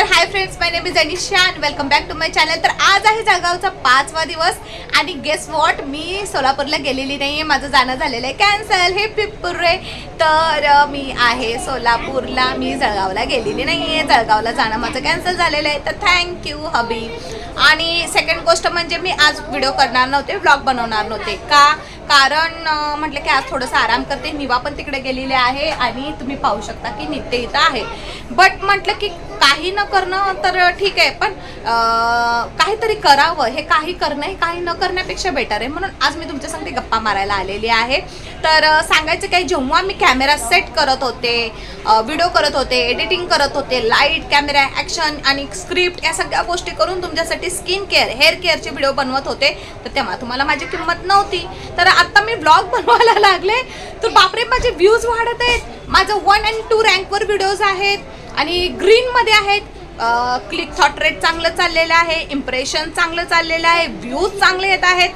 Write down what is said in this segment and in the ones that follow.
High friends, my name is Anisha and welcome back to my channel. तर आज आहे जळगावचा 5वा दिवस आणि गेस व्हॉट, मी सोलापूरला गेलेली नाही आहे. माझं जाणं झालेलं आहे कॅन्सल. हे पिप्पुरे. तर मी आहे सोलापूरला, मी जळगावला गेलेली नाही आहे. जळगावला जाणं माझं कॅन्सल झालेलं आहे. तर थँक्यू हबी. आणि सेकंड गोष्ट म्हणजे मी आज व्हिडिओ करणार नव्हते, व्लॉग बनवणार नव्हते. का? कारण म्हटलं की आज थोडंसं आराम करते. निवा पण तिकडे गेलेले आहे आणि तुम्ही पाहू शकता की नित्य इथं आहे. बट म्हटलं की काही न करणं तर ठीक आहे, पण काहीतरी करावं. हे काही करणं हे काही न करण्यापेक्षा बेटर आहे. म्हणून आज मी तुमच्या संगती गप्पा मारायला आलेली आहे. तर सांगायचं काय, जेव्हा मी कॅमेरा सेट करत होते, व्हिडिओ करत होते, एडिटिंग करत होते, लाईट, कॅमेरा, ॲक्शन आणि स्क्रिप्ट या सगळ्या गोष्टी करून तुमच्यासाठी स्किन केअर, हेअर केअरचे व्हिडिओ बनवत होते, तर तेव्हा तुम्हाला माझी किंमत नव्हती. तर आता मी ब्लॉग बनवायला लागले तर बापरे, माझे व्ह्यूज वाढत आहेत. माझं 1 आणि 2 रँकवर व्हिडिओज आहेत आणि ग्रीनमध्ये आहेत. क्लिक थॉट रेट चांगलं चाललेलं आहे, इम्प्रेशन चांगलं चाललेलं आहे, व्ह्यूज चांगले येत आहेत.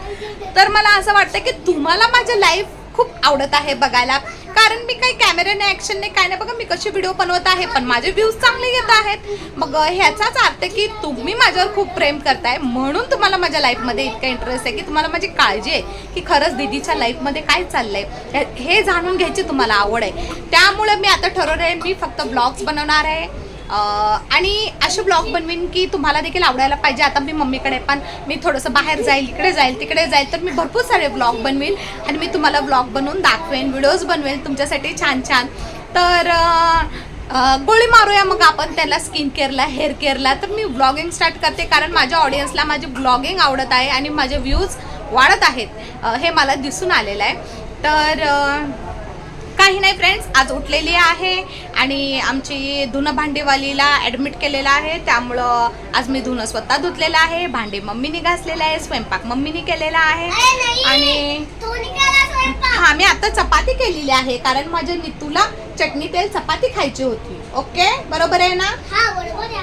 तर मला असं वाटतं की तुम्हाला माझं लाईफ खूप आवडत आहे बघायला. कारण मी काही कॅमेऱ्याने ॲक्शनने काय नाही, बघा मी कशी व्हिडिओ बनवत आहे, पण माझे व्ह्यूज चांगले येत आहेत. मग ह्याचाच अर्थ की तुम्ही माझ्यावर खूप प्रेम करताय, म्हणून तुम्हाला माझ्या लाईफमध्ये इतका इंटरेस्ट आहे की तुम्हाला माझी काळजी आहे की खरंच दीदीच्या लाईफमध्ये काय चाललंय हे जाणून घ्यायची तुम्हाला आवड आहे. त्यामुळे मी आता ठरवलं आहे मी फक्त ब्लॉग्स बनवणार आहे आणि असे ब्लॉग बनवीन की तुम्हाला देखील आवडायला पाहिजे. आता मी मम्मीकडे पण मी थोडंसं बाहेर जाईल, इकडे जाईल, तिकडे जाईल, तर मी भरपूर सारे ब्लॉग बनवीन आणि मी तुम्हाला ब्लॉग बनवून दाखवेन, व्हिडिओज बनवेन तुमच्यासाठी छान छान. तर गोळी मारूया मग आपण त्याला, स्किन केअरला, हेअर केअरला. तर मी ब्लॉगिंग स्टार्ट करते कारण माझ्या ऑडियन्सला माझी ब्लॉगिंग आवडत आहे आणि माझे व्ह्यूज वाढत आहेत, हे मला दिसून आलेलं आहे. तर काही नाही फ्रेंड्स, आज उठलेली आहे आणि आमची धुणं भांडीवालीला ॲडमिट केलेलं आहे. त्यामुळं आज मी धुणं स्वतः धुतलेलं आहे, भांडी मम्मीने घासलेलं आहे, स्वयंपाक मम्मीने केलेला आहे. आणि हां, मी आता चपाती केलेली आहे कारण माझ्या नितूला चटणी तेल चपाती खायची होती. ओके, बरोबर आहे ना?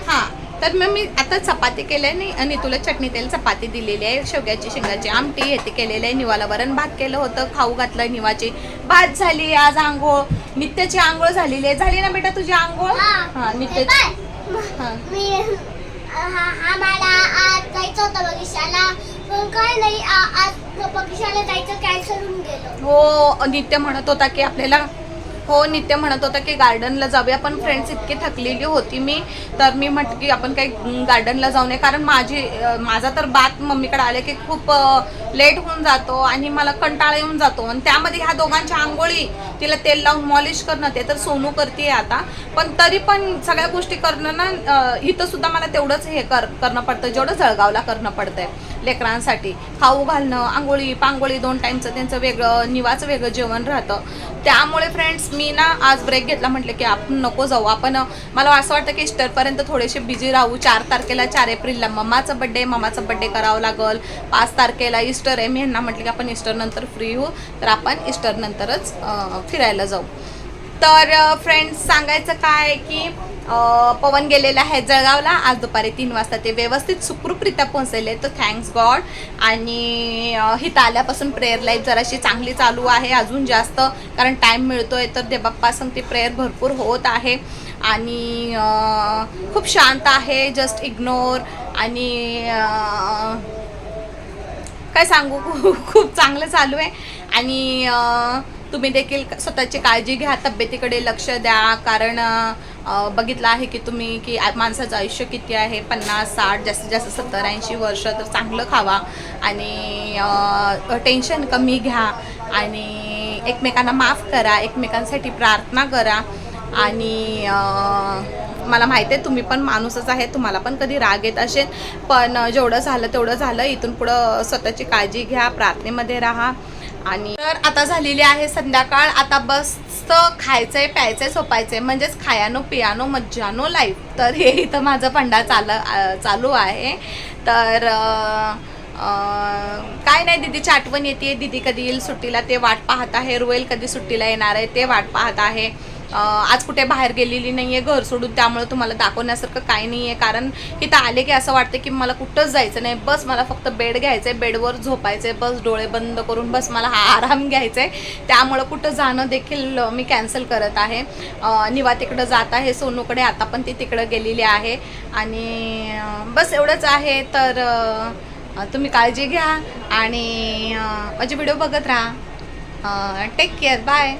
हां, तर मग मी आता चपाती केली आणि तुला चटणी तेल चपाती दिलेली आहे. शेवग्याची शेंगाची आमटी हे ते केलेलं आहे. निवाला वरण भात केलं होतं, खाऊ घातलं. निवाची भात झाली. आज आंघोळ, नित्याची आंघोळ झालेली आहे. झाली ना बेटा तुझी आंघोळ? हां, नित्याची. मला आज जायचं होतं बगीचाला, पण काय नाही, आज बगीचाला जायचं कॅन्सल होऊन गेलं. हो, नित्य म्हणत होता की आपल्याला, हो नित्य म्हणत होता की गार्डनला जाऊया, पण फ्रेंड्स इतकी थकलेली होती मी, तर मी म्हटलं की आपण काही गार्डनला जाऊ नये. कारण माझा तर बात मम्मीकडे आले की खूप लेट होऊन जातो आणि मला कंटाळा येऊन जातो. आणि त्यामध्ये ह्या दोघांच्या आंघोळी, तिला तेल लावून मॉलिश करणं, ते तर सोनू करते आता, पण तरी पण सगळ्या गोष्टी करणं ना, इथं सुद्धा मला तेवढंच हे करणं पडतं जेवढं जळगावला करणं पडतंय. लेकरांसाठी खाऊ घालणं, आंघोळी पांघोळी, 2 टाईमचं त्यांचं वेगळं, निवाचं वेगळं जेवण राहतं. त्यामुळे फ्रेंड्स मी ना आज ब्रेक घेतला. म्हटलं की आपण नको जाऊ, आपण, मला असं वाटतं की ईस्टरपर्यंत थोडेसे बिझी राहू. 4 तारखेला 4 एप्रिलला मम्माचा बड्डे करावं लागल. 5 तारखेला ईस्टर आहे. मी यांना म्हटलं की आपण ईस्टर नंतर फ्री होऊ, तर आपण ईस्टर नंतरच फिरायला जाऊ. तर फ्रेंड्स सांगायचं काय की पवन गेलेला आहे जळगावला. आज दुपारी 3 वाजता ते व्यवस्थित सुखरूपरित्या पोहोचलेले, तर थँक्स गॉड. आणि इथं आल्यापासून प्रेयर लाईफ जराशी चांगली चालू आहे, अजून जास्त, कारण टाईम मिळतोय. तर देवबाप्पा सांगते प्रेयर भरपूर होत आहे आणि खूप शांत आहे, जस्ट इग्नोर. आणि काय सांगू, खूप चांगलं चालू आहे. आणि तुम्ही देखील स्वतःची काळजी घ्या, तब्येतीकडे लक्ष द्या. कारण बघितलं आहे की तुम्ही की माणसाचं आयुष्य किती आहे, 50-60, जास्तीत जास्त 70-80 वर्ष. तर चांगलं खावा आणि टेन्शन कमी घ्या आणि एकमेकांना माफ करा, एकमेकांसाठी प्रार्थना करा. आणि मला माहिती आहे तुम्ही पण माणूसच आहे, तुम्हाला पण कधी राग येत असेल, पण जेवढं झालं तेवढं झालं. इथून पुढं स्वतःची काळजी घ्या, प्रार्थनेमध्ये राहा. आणि तर आता झालेली आहे संध्याकाळ. आता बस खायचंय, प्यायचंय, झोपायचंय, म्हणजेच खायानो पियानो मज्जानो लाईफ. तर हे इथं माझं फंडा चालू आहे. तर काय नाही, दीदीची आठवण येते. दीदी कधी येईल सुट्टीला ते वाट पाहत आहे. रोयल कधी सुट्टीला येणार आहे ते वाट पाहत आहे. आज कुठे बाहेर गेलेली नाही आहे घर सोडून, त्यामुळे तुम्हाला दाखवण्यासारखं काही नाही आहे. कारण इथं आले की असं वाटतं की मला कुठंच जायचं नाही, बस मला फक्त बेड घ्यायचं आहे, बेडवर झोपायचं आहे, बस डोळे बंद करून बस मला हा आराम घ्यायचा आहे. त्यामुळं कुठं जाणं देखील मी कॅन्सल करत आहे. निवा तिकडं जात आहे सोनूकडे, आता पण ती तिकडं गेलेली आहे. आणि बस एवढंच आहे. तर तुम्ही काळजी घ्या आणि माझे व्हिडिओ बघत राहा. Take care, bye.